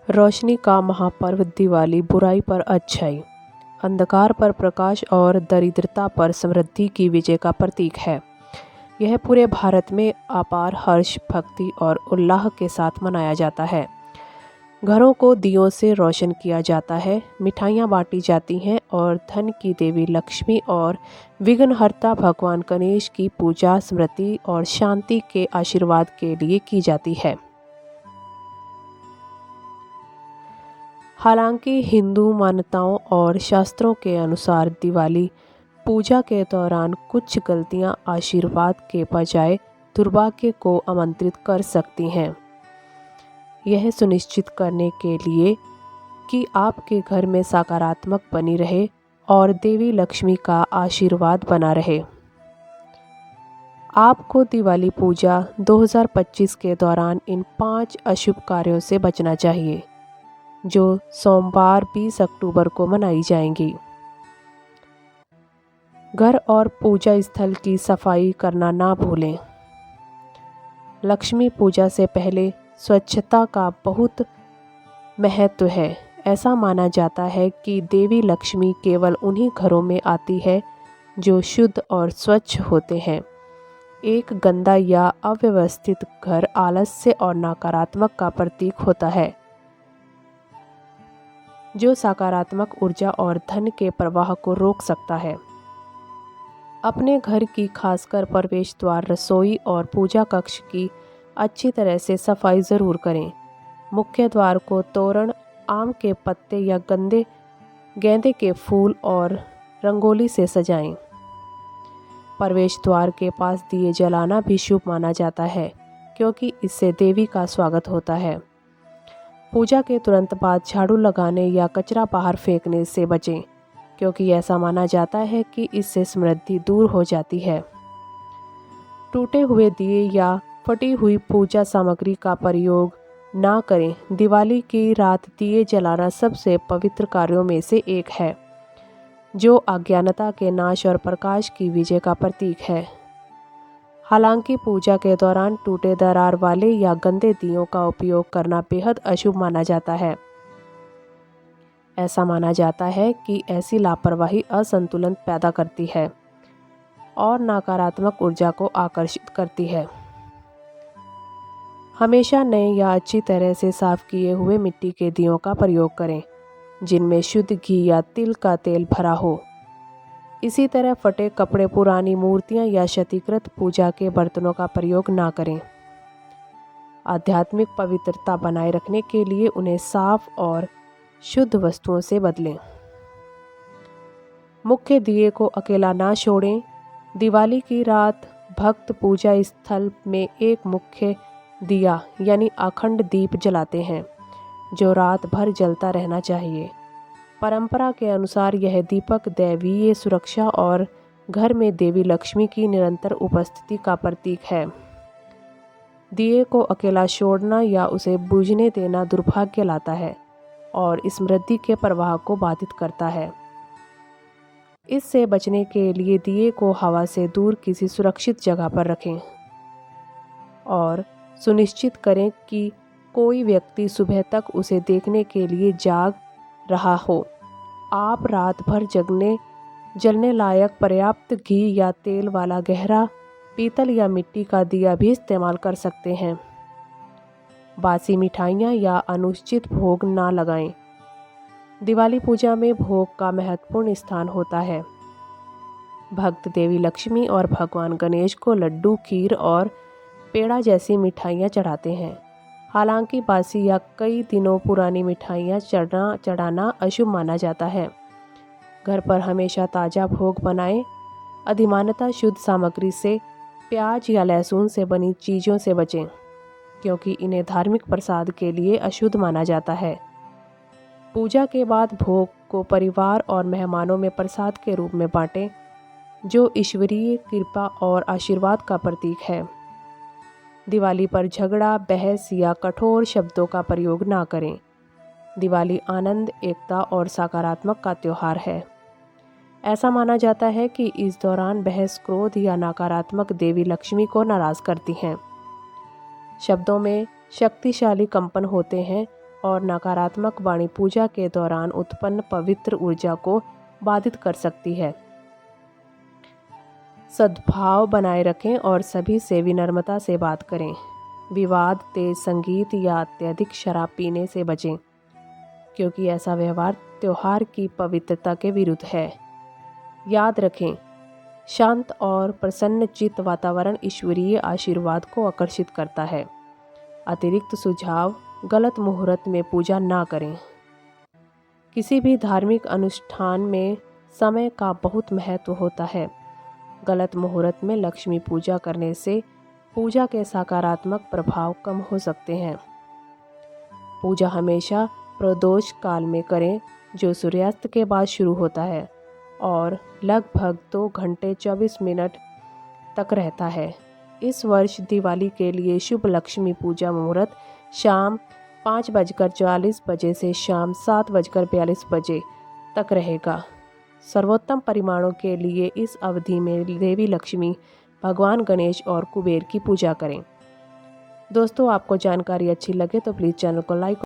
रोशनी का महापर्व दिवाली बुराई पर अच्छाई, अंधकार पर प्रकाश और दरिद्रता पर समृद्धि की विजय का प्रतीक है। यह पूरे भारत में अपार हर्ष, भक्ति और उल्लाह के साथ मनाया जाता है। घरों को दियों से रोशन किया जाता है, मिठाइयाँ बांटी जाती हैं और धन की देवी लक्ष्मी और विघ्नहर्ता भगवान गणेश की पूजा स्मृति और शांति के आशीर्वाद के लिए की जाती है। हालांकि हिंदू मान्यताओं और शास्त्रों के अनुसार दिवाली पूजा के दौरान कुछ गलतियां आशीर्वाद के बजाय दुर्भाग्य को आमंत्रित कर सकती हैं। यह सुनिश्चित करने के लिए कि आपके घर में सकारात्मक बनी रहे और देवी लक्ष्मी का आशीर्वाद बना रहे, आपको दिवाली पूजा 2025 के दौरान इन 5 अशुभ कार्यों से बचना चाहिए, जो सोमवार 20 अक्टूबर को मनाई जाएंगी। घर और पूजा स्थल की सफाई करना ना भूलें। लक्ष्मी पूजा से पहले स्वच्छता का बहुत महत्व है। ऐसा माना जाता है कि देवी लक्ष्मी केवल उन्हीं घरों में आती है जो शुद्ध और स्वच्छ होते हैं। एक गंदा या अव्यवस्थित घर आलस्य और नकारात्मक का प्रतीक होता है, जो सकारात्मक ऊर्जा और धन के प्रवाह को रोक सकता है। अपने घर की खासकर प्रवेश द्वार, रसोई और पूजा कक्ष की अच्छी तरह से सफाई ज़रूर करें। मुख्य द्वार को तोरण, आम के पत्ते या गेंदे के फूल और रंगोली से सजाएं। प्रवेश द्वार के पास दिए जलाना भी शुभ माना जाता है, क्योंकि इससे देवी का स्वागत होता है। पूजा के तुरंत बाद झाड़ू लगाने या कचरा बाहर फेंकने से बचें, क्योंकि ऐसा माना जाता है कि इससे समृद्धि दूर हो जाती है। टूटे हुए दिए या फटी हुई पूजा सामग्री का प्रयोग ना करें। दिवाली की रात दिए जलाना सबसे पवित्र कार्यों में से एक है, जो अज्ञानता के नाश और प्रकाश की विजय का प्रतीक है। हालांकि पूजा के दौरान टूटे दरार वाले या गंदे दियों का उपयोग करना बेहद अशुभ माना जाता है। ऐसा माना जाता है कि ऐसी लापरवाही असंतुलन पैदा करती है और नकारात्मक ऊर्जा को आकर्षित करती है। हमेशा नए या अच्छी तरह से साफ किए हुए मिट्टी के दियों का प्रयोग करें, जिनमें शुद्ध घी या तिल का तेल भरा हो। इसी तरह फटे कपड़े, पुरानी मूर्तियां या क्षतिग्रस्त पूजा के बर्तनों का प्रयोग ना करें। आध्यात्मिक पवित्रता बनाए रखने के लिए उन्हें साफ और शुद्ध वस्तुओं से बदलें। मुख्य दिए को अकेला ना छोड़ें। दिवाली की रात भक्त पूजा स्थल में एक मुख्य दिया यानी अखंड दीप जलाते हैं, जो रात भर जलता रहना चाहिए। परंपरा के अनुसार यह दीपक दैवीय सुरक्षा और घर में देवी लक्ष्मी की निरंतर उपस्थिति का प्रतीक है। दिए को अकेला छोड़ना या उसे बुझने देना दुर्भाग्य लाता है और समृद्धि के प्रवाह को बाधित करता है। इससे बचने के लिए दिए को हवा से दूर किसी सुरक्षित जगह पर रखें और सुनिश्चित करें कि कोई व्यक्ति सुबह तक उसे देखने के लिए जाग रहा हो। आप रात भर जलने लायक पर्याप्त घी या तेल वाला गहरा पीतल या मिट्टी का दिया भी इस्तेमाल कर सकते हैं। बासी मिठाइयाँ या अनुचित भोग ना लगाएं। दिवाली पूजा में भोग का महत्वपूर्ण स्थान होता है। भक्त देवी लक्ष्मी और भगवान गणेश को लड्डू, खीर और पेड़ा जैसी मिठाइयाँ चढ़ाते हैं। हालांकि बासी या कई दिनों पुरानी मिठाइयाँ चढ़ाना अशुभ माना जाता है। घर पर हमेशा ताज़ा भोग बनाएं। अधिमानतः शुद्ध सामग्री से प्याज या लहसुन से बनी चीज़ों से बचें, क्योंकि इन्हें धार्मिक प्रसाद के लिए अशुद्ध माना जाता है। पूजा के बाद भोग को परिवार और मेहमानों में प्रसाद के रूप में बांटें, जो ईश्वरीय कृपा और आशीर्वाद का प्रतीक है। दिवाली पर झगड़ा, बहस या कठोर शब्दों का प्रयोग ना करें। दिवाली आनंद, एकता और सकारात्मक का त्यौहार है। ऐसा माना जाता है कि इस दौरान बहस, क्रोध या नकारात्मक देवी लक्ष्मी को नाराज करती हैं। शब्दों में शक्तिशाली कंपन होते हैं, और नकारात्मक वाणी पूजा के दौरान उत्पन्न पवित्र ऊर्जा को बाधित कर सकती है। सद्भाव बनाए रखें और सभी से विनम्रता से बात करें। विवाद, तेज संगीत या अत्यधिक शराब पीने से बचें, क्योंकि ऐसा व्यवहार त्योहार की पवित्रता के विरुद्ध है। याद रखें, शांत और प्रसन्नचित्त वातावरण ईश्वरीय आशीर्वाद को आकर्षित करता है। अतिरिक्त सुझाव: गलत मुहूर्त में पूजा ना करें। किसी भी धार्मिक अनुष्ठान में समय का बहुत महत्व होता है। गलत मुहूर्त में लक्ष्मी पूजा करने से पूजा के सकारात्मक प्रभाव कम हो सकते हैं। पूजा हमेशा प्रदोष काल में करें, जो सूर्यास्त के बाद शुरू होता है और लगभग 2 घंटे 24 मिनट तक रहता है। इस वर्ष दिवाली के लिए शुभ लक्ष्मी पूजा मुहूर्त शाम 5:40 बजे से शाम 7:42 बजे तक रहेगा। सर्वोत्तम परिणामों के लिए इस अवधि में देवी लक्ष्मी, भगवान गणेश और कुबेर की पूजा करें। दोस्तों, आपको जानकारी अच्छी लगे तो प्लीज़ चैनल को लाइक